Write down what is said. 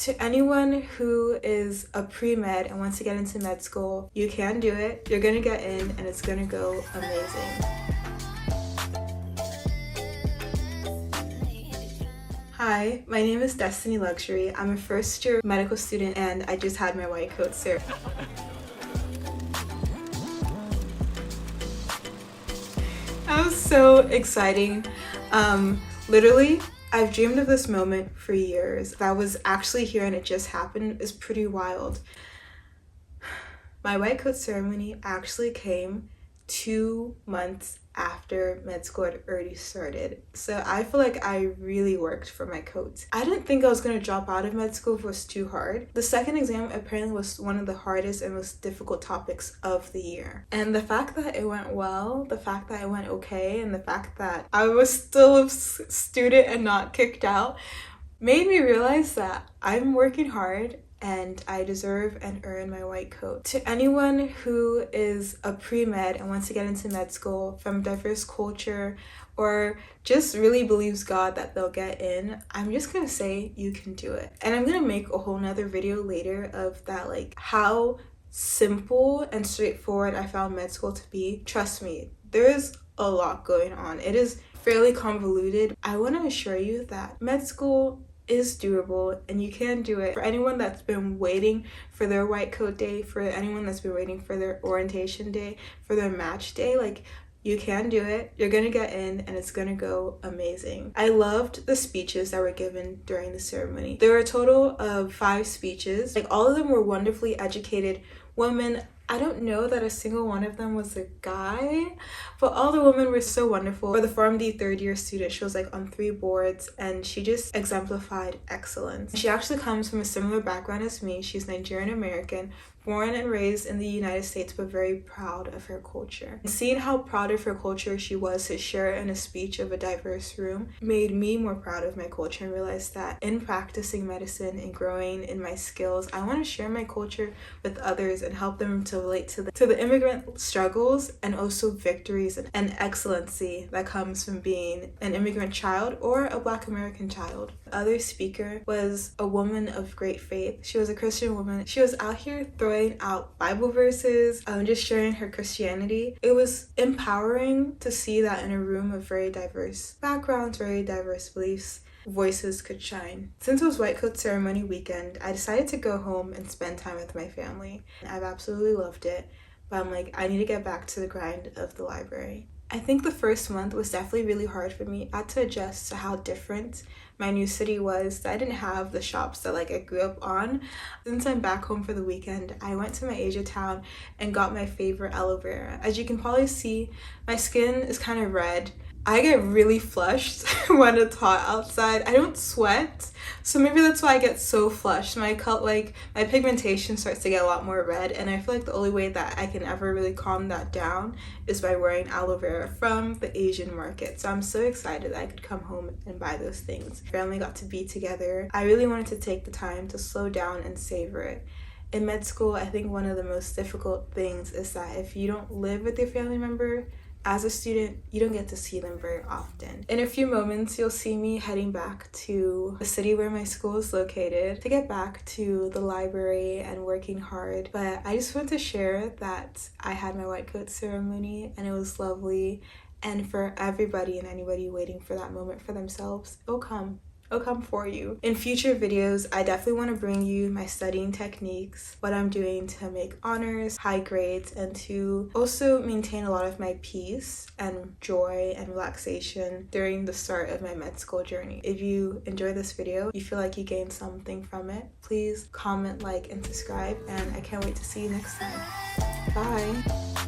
To anyone who is a pre-med and wants to get into med school, you can do it. You're gonna get in and it's gonna go amazing. Hi, my name is Destiny Luxury. I'm a first year medical student and I just had my white coat cert. That was so exciting. Literally, I've dreamed of this moment for years. That was actually here and it just happened is pretty wild. My white coat ceremony actually came 2 months after med school had already started. So I feel like I really worked for my coats. I didn't think I was going to drop out of med school if it was too hard. The second exam apparently was one of the hardest and most difficult topics of the year. And the fact that it went well, the fact that it went okay, and the fact that I was still a student and not kicked out made me realize that I'm working hard and I deserve and earn my white coat. To anyone who is a pre-med and wants to get into med school from diverse culture or just really believes God that they'll get in, I'm just gonna say you can do it. And I'm gonna make a whole nother video later of that, like how simple and straightforward I found med school to be. Trust me, there is a lot going on. It is fairly convoluted. I want to assure you that med school is doable and you can do it. For anyone that's been waiting for their white coat day, for anyone that's been waiting for their orientation day, for their match day, like, you can do it. You're gonna get in and it's gonna go amazing. I loved the speeches that were given during the ceremony. There were a total of 5 speeches. Like, all of them were wonderfully educated women. I don't know that a single one of them was a guy, but all the women were so wonderful. For the PharmD third year student, she was like on 3 boards and she just exemplified excellence. She actually comes from a similar background as me. She's Nigerian American, born and raised in the United States, but very proud of her culture. And seeing how proud of her culture she was to share in a speech of a diverse room made me more proud of my culture and realized that in practicing medicine and growing in my skills, I want to share my culture with others and help them to relate to the immigrant struggles and also victories and excellency that comes from being an immigrant child or a Black American child. The other speaker was a woman of great faith. She was a Christian woman. She was out here throwing out Bible verses, just sharing her Christianity. It was empowering to see that in a room of very diverse backgrounds, very diverse beliefs, voices could shine. Since it was white coat ceremony weekend, I decided to go home and spend time with my family. I've absolutely loved it, but I'm like, I need to get back to the grind of the library. I think the first month was definitely really hard for me. I had to adjust to how different my new city was. I didn't have the shops that I grew up on. Since I'm back home for the weekend, I went to my Asia town and got my favorite aloe vera. As you can probably see, my skin is kind of red. I get really flushed when it's hot outside. I don't sweat, so maybe that's why I get so flushed. My pigmentation starts to get a lot more red, and I feel like the only way that I can ever really calm that down is by wearing aloe vera from the Asian market. So I'm so excited that I could come home and buy those things. Family got to be together. I really wanted to take the time to slow down and savor it. In med school, I think one of the most difficult things is that if you don't live with your family member, as a student, you don't get to see them very often. In a few moments, you'll see me heading back to the city where my school is located to get back to the library and working hard. But I just want to share that I had my white coat ceremony and it was lovely. And for everybody and anybody waiting for that moment for themselves, it'll come for you. In future videos, I definitely want to bring you my studying techniques, what I'm doing to make honors, high grades, and to also maintain a lot of my peace and joy and relaxation during the start of my med school journey. If you enjoy this video, you feel like you gained something from it, please comment, like, and subscribe, and I can't wait to see you next time. Bye!